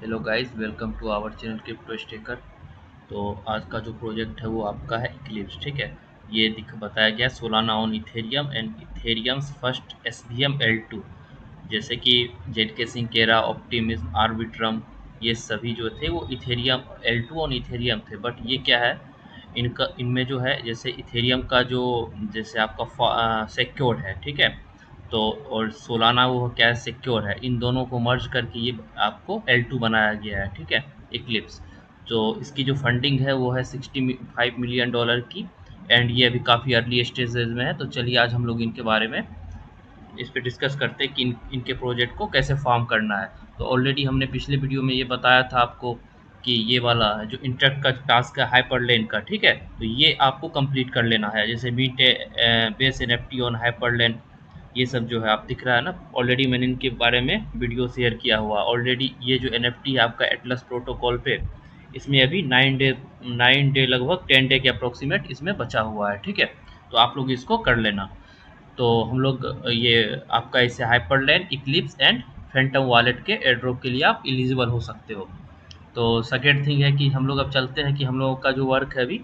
Hello guys, welcome to our channel crypto staker. तो आज का जो प्रोजेक्ट है वो आपका है इक्लिप्स। ठीक है, ये दिख बताया गया Solana on Ethereum and Ethereum's first SVM L2। जैसे कि जेडके सिंकेरा, ऑप्टिमिज्म, आर्बिट्रम, ये सभी जो थे वो इथेरियम L2 ऑन इथेरियम थे। बट ये क्या है, इनका इनमें जो है जैसे इथेरियम का जो जैसे आपका सिक्योर है, ठीक है। तो और सोलाना वो क्या है, सिक्योर है। इन दोनों को मर्ज करके ये आपको L2 बनाया गया है, ठीक है, इक्लिप्स। तो इसकी जो फंडिंग है वो है $65 मिलियन की। एंड ये अभी काफ़ी अर्ली स्टेजेस में है। तो चलिए आज हम लोग इनके बारे में इस पे डिस्कस करते हैं कि इनके प्रोजेक्ट को कैसे फॉर्म करना है। तो ऑलरेडी हमने पिछले वीडियो में ये बताया था आपको कि ये वाला जो इंटरेक्ट का टास्क है हाइपरलेन का, ठीक है। तो ये आपको कंप्लीट कर लेना है। जैसे mint Base NFT on Hyperlane, ये सब जो है आप दिख रहा है ना, ऑलरेडी मैंने इनके बारे में वीडियो शेयर किया हुआ ऑलरेडी। ये जो एनएफटी है आपका एटलस प्रोटोकॉल पे, इसमें अभी 9 डे लगभग 10 डे के अप्रोक्सीमेट इसमें बचा हुआ है, ठीक है। तो आप लोग इसको कर लेना। तो हम लोग ये आपका इसे hyperplane, Eclipse and Phantom wallet के एयरड्रॉप के लिए आप एलिजिबल हो सकते हो। तो सेकेंड थिंग है कि हम लोग अब चलते हैं कि हम लोगों का जो वर्क है अभी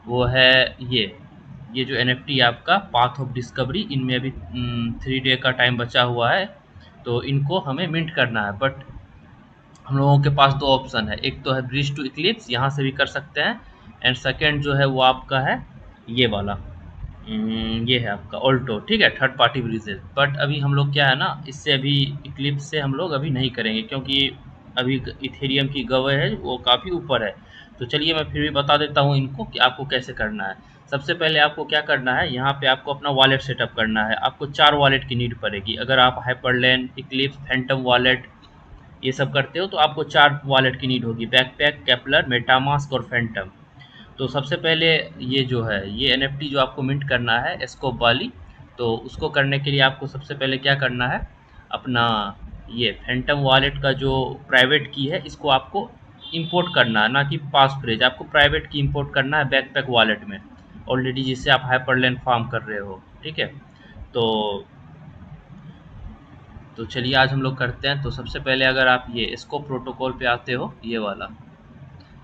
वो है ये जो एनएफटी है आपका पाथ ऑफ डिस्कवरी, इनमें अभी 3 डे का टाइम बचा हुआ है। तो इनको हमें मिंट करना है। बट हम लोगों के पास दो ऑप्शन है, एक तो है ब्रिज टू इक्लिप्स, यहाँ से भी कर सकते हैं। एंड सेकेंड जो है वो आपका है ये वाला, ये है आपका ऑल्टो, ठीक है, थर्ड पार्टी ब्रिजेज। बट अभी हम लोग क्या है ना, इससे अभी इक्लिप्स से हम लोग अभी नहीं करेंगे क्योंकि अभी इथेरियम की गवे है वो काफ़ी ऊपर है। तो चलिए मैं फिर भी बता देता हूँ इनको कि आपको कैसे करना है। सबसे पहले आपको क्या करना है, यहाँ पे आपको अपना वॉलेट सेटअप करना है। आपको 4 वॉलेट की नीड पड़ेगी। अगर आप हाइपरलेन, इक्लिप्स, फैंटम वॉलेट ये सब करते हो तो आपको 4 वॉलेट की नीड होगी, बैकपैक, केपलर, मेटामास्क और फैंटम। तो सबसे पहले ये जो है ये एनएफटी जो आपको मिंट करना है स्कोप वाली, तो उसको करने के लिए आपको सबसे पहले क्या करना है, अपना ये फैंटम वॉलेट का जो प्राइवेट की है इसको आपको इंपोर्ट करना है, ना कि पास फ्रेज। आपको प्राइवेट की इंपोर्ट करना है बैकपैक वॉलेट में ऑलरेडी, जिससे आप हाइपरलेन फार्म कर रहे हो, ठीक है। तो तो चलिए आज हम लोग करते हैं। तो सबसे पहले अगर आप ये स्कोप प्रोटोकॉल पे आते हो, ये वाला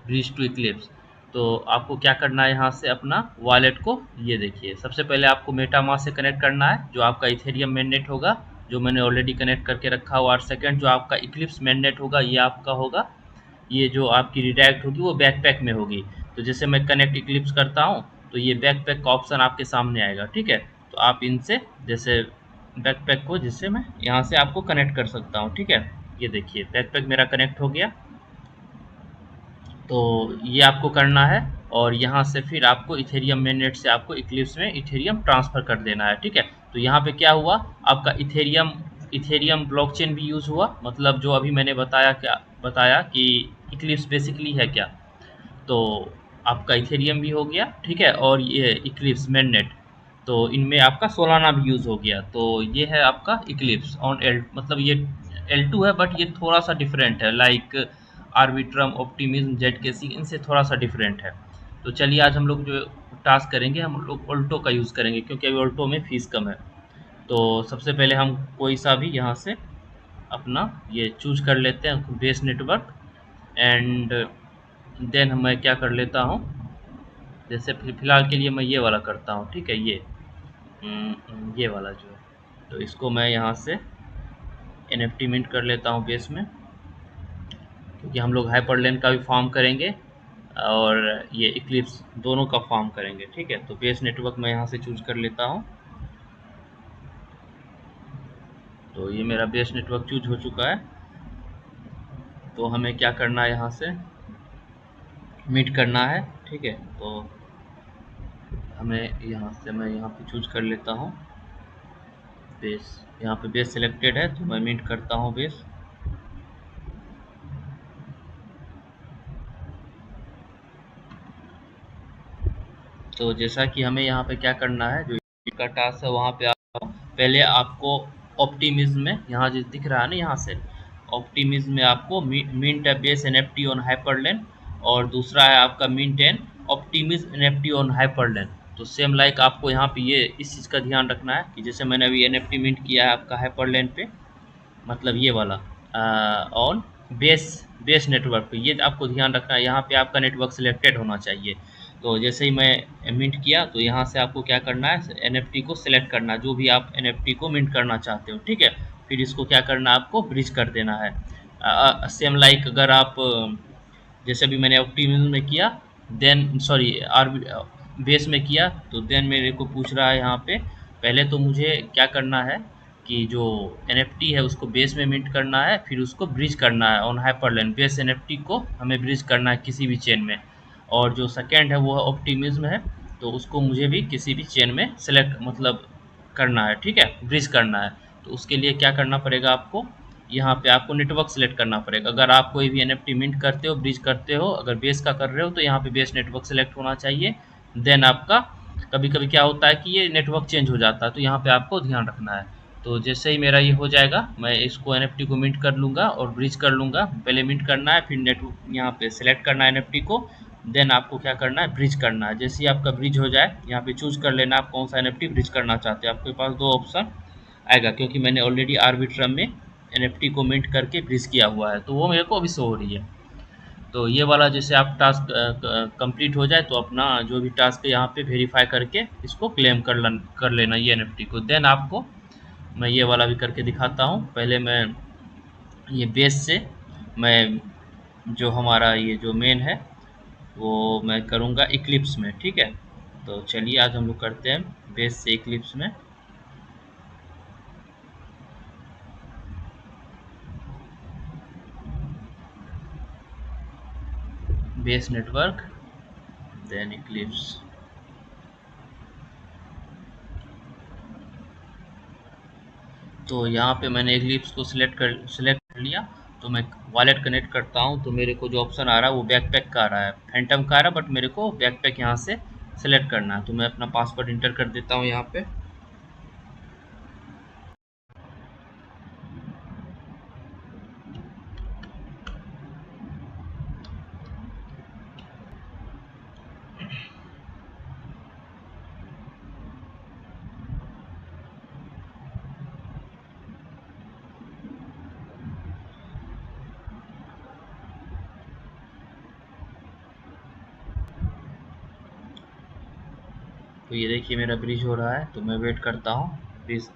ब्रिज टू इक्लिप्स, तो आपको क्या करना है, यहाँ से अपना वॉलेट को ये देखिए सबसे पहले आपको मेटामास्क से कनेक्ट करना है, जो आपका इथेरियम मेननेट होगा, जो मैंने ऑलरेडी कनेक्ट करके रखा हुआ। और सेकंड जो आपका इक्लिप्स मेननेट होगा ये आपका होगा, ये जो आपकी रिडायरेक्ट होगी वो बैकपैक में होगी। तो जैसे मैं कनेक्ट इक्लिप्स करता हूँ तो ये बैकपैक का ऑप्शन आपके सामने आएगा, ठीक है। तो आप इनसे जैसे बैकपैक को जिससे मैं यहाँ से आपको कनेक्ट कर सकता हूँ, ठीक है। ये देखिए बैकपैक मेरा कनेक्ट हो गया। तो ये आपको करना है और यहाँ से फिर आपको इथेरियम मेननेट से आपको इक्लिप्स में इथेरियम ट्रांसफ़र कर देना है, ठीक है। तो यहाँ पे क्या हुआ, आपका इथेरियम इथेरियम ब्लॉकचेन भी यूज़ हुआ, मतलब जो अभी मैंने बताया कि इक्लिप्स बेसिकली है क्या। तो आपका इथेरियम भी हो गया, ठीक है, और ये इक्लिप्स मेननेट, तो इनमें आपका सोलाना भी यूज़ हो गया। तो ये है आपका इक्लिप्स ऑन एल, मतलब ये L2 है बट ये थोड़ा सा डिफरेंट है, लाइक आर्बिट्रम, ऑप्टिमिज्म, जेडकेसी इनसे थोड़ा सा डिफरेंट है। तो चलिए आज हम लोग जो टास्क करेंगे हम लोग ऑल्टो का यूज़ करेंगे क्योंकि अभी ऑल्टो में फ़ीस कम है। तो सबसे पहले हम कोई सा भी यहाँ से अपना ये चूज कर लेते हैं बेस नेटवर्क। एंड देन मैं क्या कर लेता हूँ, जैसे फिलहाल के लिए मैं ये वाला करता हूँ, ठीक है। ये वाला जो है, तो इसको मैं यहाँ से एनएफटी मिंट कर लेता हूँ बेस में, क्योंकि हम लोग हाइपरलेन का भी फॉर्म करेंगे और ये इक्लिप्स दोनों का फॉर्म करेंगे, ठीक है। तो बेस नेटवर्क मैं यहाँ से चूज कर लेता हूँ। तो ये मेरा बेस नेटवर्क चूज हो चुका है। तो हमें क्या करना है, यहाँ से मीट करना है, ठीक है। तो हमें यहाँ से मैं यहाँ पे चूज कर लेता हूँ बेस। यहाँ पे बेस सिलेक्टेड है तो मैं मीट करता हूँ बेस। तो जैसा कि हमें यहाँ पे क्या करना है, जो का टास्क है वहाँ पे आप पहले आपको ऑप्टिमिज्म में यहाँ जो दिख रहा है ना, यहाँ से ऑप्टिमिज्म में आपको mint Base NFT on Hyperlane, और दूसरा है आपका mint an Optimism NFT on Hyperlane. तो सेम लाइक आपको यहाँ पे ये इस चीज़ का ध्यान रखना है कि जैसे मैंने अभी एनएफटी मिंट किया है आपका हाइपरलेन पे, मतलब ये वाला ऑन बेस बेस नेटवर्क पे, ये आपको ध्यान रखना है, यहाँ पे आपका नेटवर्क सिलेक्टेड होना चाहिए। तो जैसे ही मैं मिंट किया तो यहाँ से आपको क्या करना है, एनएफटी को सिलेक्ट करना, जो भी आप एनएफटी को मिंट करना चाहते हो, ठीक है। फिर इसको क्या करना है, आपको ब्रिज कर देना है। सेम लाइक अगर आप जैसे अभी मैंने ऑप्टिमिज्म में किया, देन सॉरी आर बेस में किया, तो देन मेरे को पूछ रहा है यहाँ पे, पहले तो मुझे क्या करना है कि जो एनएफटी है उसको बेस में मिंट करना है, फिर उसको ब्रिज करना है ऑन हाइपरलेन, बेस एनएफटी को हमें ब्रिज करना है किसी भी चेन में। और जो सेकेंड है वो है ऑप्टिमिज्म है, तो उसको मुझे भी किसी भी चेन में सेलेक्ट मतलब करना है, ठीक है, ब्रिज करना है। तो उसके लिए क्या करना पड़ेगा आपको, यहाँ पे आपको नेटवर्क सेलेक्ट करना पड़ेगा। अगर आप कोई भी एनएफटी मिंट करते हो, ब्रिज करते हो, अगर बेस का कर रहे हो, तो यहाँ पे बेस नेटवर्क सेलेक्ट होना चाहिए। देन आपका कभी कभी क्या होता है कि ये नेटवर्क चेंज हो जाता है, तो यहाँ पे आपको ध्यान रखना है। तो जैसे ही मेरा ये हो जाएगा, मैं इसको एनएफटी को मिंट कर लूँगा और ब्रिज कर लूँगा। पहले मिंट करना है, फिर नेटवर्क यहाँ पे सेलेक्ट करना है एनएफटी को, देन आपको क्या करना है, ब्रिज करना है। जैसे ही आपका ब्रिज हो जाए, यहाँ पे चूज कर लेना आप कौन सा एनएफटी ब्रिज करना चाहते हैं। आपके पास दो ऑप्शन आएगा, क्योंकि मैंने ऑलरेडी आर्बिट्रम में एनएफटी को मिंट करके ब्रिज किया हुआ है, तो वो मेरे को अभी शो हो रही है। तो ये वाला जैसे आप टास्क कंप्लीट हो जाए, तो अपना जो भी टास्क है यहाँ पे वेरीफाई करके इसको क्लेम कर लेना ये एनएफटी को। देन आपको मैं ये वाला भी करके दिखाता हूँ। पहले मैं ये बेस से मैं जो हमारा ये जो मेन है वो मैं करूँगा इक्लिप्स में, ठीक है। तो चलिए आज हम लोग करते हैं बेस से इक्लिप्स में। Base network then Eclipse. तो यहाँ पे मैंने इक्लिप्स को सिलेक्ट कर लिया। तो मैं वॉलेट कनेक्ट करता हूँ, तो मेरे को जो ऑप्शन आ रहा है वो बैकपैक का आ रहा है, फैंटम का आ रहा है, बट मेरे को बैकपैक यहाँ से सिलेक्ट करना है। तो मैं अपना पासवर्ड इंटर कर देता हूँ यहाँ पे। तो ये देखिए मेरा ब्रिज हो रहा है, तो मैं वेट करता हूँ ब्रिज।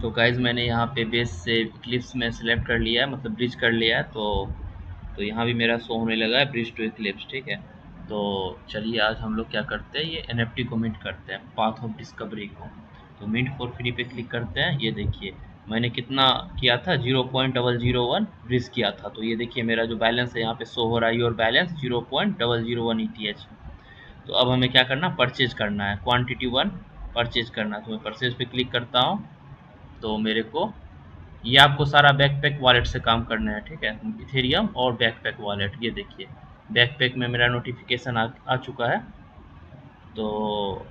तो गाइज मैंने यहाँ पे बेस से इक्लिप्स में सिलेक्ट कर लिया है, मतलब ब्रिज कर लिया है। तो यहाँ भी मेरा शो होने लगा है ब्रिज टू इक्लिप्स, ठीक है। तो चलिए आज हम लोग क्या करते हैं, ये एनएफटी को मिंट करते हैं, पाथ ऑफ डिस्कवरी को। तो मिंट फॉर फ्री पे क्लिक करते हैं। ये देखिए मैंने कितना किया था, 0.001 ब्रिज किया था। तो ये देखिए मेरा जो बैलेंस है यहाँ पे शो हो रहा है, योर बैलेंस 0.001 ETH। तो अब हमें क्या करना, परचेज करना है, क्वांटिटी 1 परचेज करना है। तो मैं परचेज पे क्लिक करता हूँ। तो मेरे को ये आपको सारा बैकपैक वॉलेट से काम करना है, ठीक है, इथेरियम और बैकपैक वॉलेट। ये देखिए बैकपैक में मेरा नोटिफिकेशन आ चुका है। तो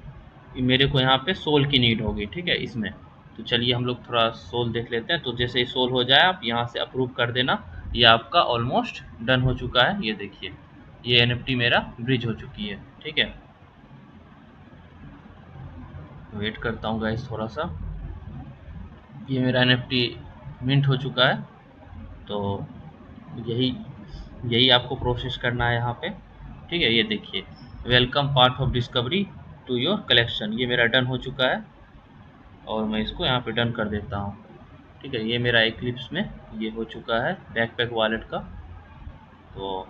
मेरे को यहाँ पे सोल की नीड होगी, ठीक है, इसमें। तो चलिए हम लोग थोड़ा सोल देख लेते हैं। तो जैसे ही सोल हो जाए आप यहाँ से अप्रूव कर देना। ये आपका ऑलमोस्ट डन हो चुका है। ये देखिए ये एनएफटी मेरा ब्रिज हो चुकी है, ठीक है। वेट करता हूँ गाइस थोड़ा सा। ये मेरा एनएफटी मिंट हो चुका है। तो यही यही आपको प्रोसेस करना है यहाँ पे, ठीक है। ये देखिए welcome part of discovery to your collection, ये मेरा डन हो चुका है। और मैं इसको यहाँ पे डन कर देता हूँ, ठीक है। ये मेरा इक्लिप्स में ये हो चुका है बैकपैक वॉलेट का। तो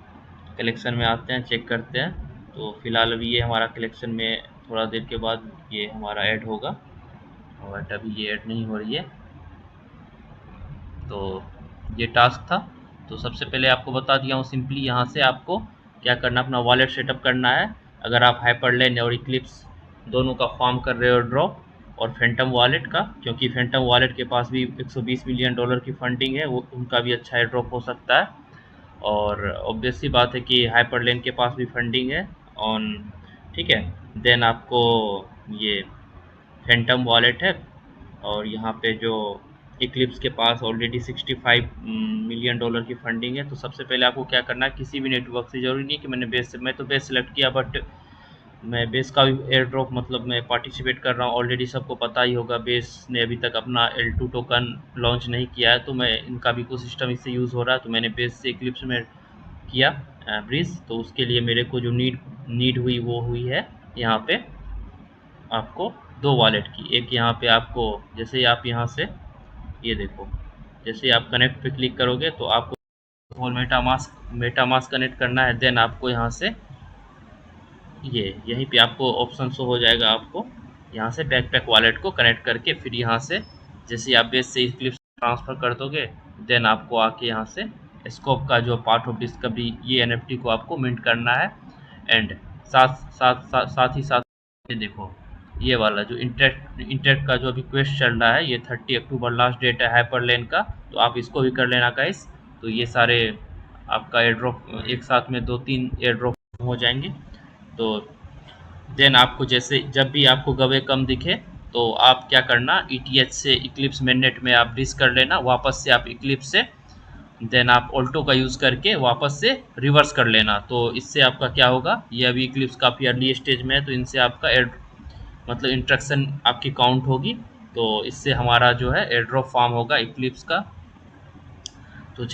कलेक्शन में आते हैं, चेक करते हैं। तो फिलहाल अभी ये हमारा कलेक्शन में थोड़ा देर के बाद ये हमारा ऐड होगा, बट अभी ये ऐड नहीं हो रही है। तो ये टास्क था। तो सबसे पहले आपको बता दिया हूँ सिंपली, यहाँ से आपको क्या करना, अपना वॉलेट सेटअप करना है। अगर आप हाइपरलेन और इक्लिप्स दोनों का फॉर्म कर रहे हो ड्रॉप, और फैंटम वॉलेट का, क्योंकि फैंटम वॉलेट के पास भी 120 मिलियन डॉलर की फंडिंग है, वो उनका भी अच्छा ड्रॉप हो सकता है। और ऑब्वियस सी बात है कि हाइपरलेन के पास भी फंडिंग है ऑन, ठीक है। देन आपको ये फैंटम वॉलेट है, और यहाँ पे जो इक्लिप्स के पास ऑलरेडी 65 मिलियन डॉलर की फंडिंग है। तो सबसे पहले आपको क्या करना है, किसी भी नेटवर्क से, जरूरी नहीं कि मैं तो बेस सेलेक्ट किया, बट मैं बेस का भी एयर ड्रॉप मतलब मैं पार्टिसिपेट कर रहा हूँ। ऑलरेडी सबको पता ही होगा बेस ने अभी तक अपना L2 टोकन लॉन्च नहीं किया है, तो मैं इनका भी इकोसिस्टम इससे यूज़ हो रहा है, तो मैंने बेस से इक्लिप्स में किया ब्रिज। तो उसके लिए मेरे को जो नीड हुई वो हुई है यहाँ पे आपको दो वॉलेट की। एक यहाँ पे आपको जैसे ही आप यहाँ से ये देखो, जैसे ही आप कनेक्ट पे क्लिक करोगे तो आपको होल मेटामास्क कनेक्ट करना है। देन आपको यहाँ से ये यहीं पे आपको ऑप्शन शो हो जाएगा, आपको यहाँ से बैकपैक वॉलेट को कनेक्ट करके फिर यहाँ से जैसे आप बेस से क्लिप्स ट्रांसफ़र कर दोगे, देन आपको आके यहाँ से स्कोप का जो पार्ट ऑफ डिस्कवरी ये एनएफटी को आपको मिंट करना है। एंड साथ ही साथ ये देखो, ये वाला जो इंटेक्ट का जो अभी क्वेस्ट चल रहा है, ये 30 अक्टूबर लास्ट डेट है हाइपरलेन का, तो आप इसको भी कर लेना गाइस। तो ये सारे आपका एयर ड्रॉप एक साथ में 2-3 एयर ड्रॉप हो जाएंगे। तो देन आपको जैसे जब भी आपको गवे कम दिखे तो आप क्या करना, ETH से इक्लिप्स मेननेट में आप डिस कर लेना, वापस से आप इक्लिप्स से देन आप ऑल्टो का यूज़ करके वापस से रिवर्स कर लेना। तो इससे आपका क्या होगा, ये अभी इक्लिप्स काफ़ी अर्ली स्टेज में है, तो इनसे आपका एयर मतलब इंस्ट्रक्शन आपकी काउंट होगी। तो इससे हमारा जो है एयर ड्रॉप फार्म होगा इक्लिप्स का। तो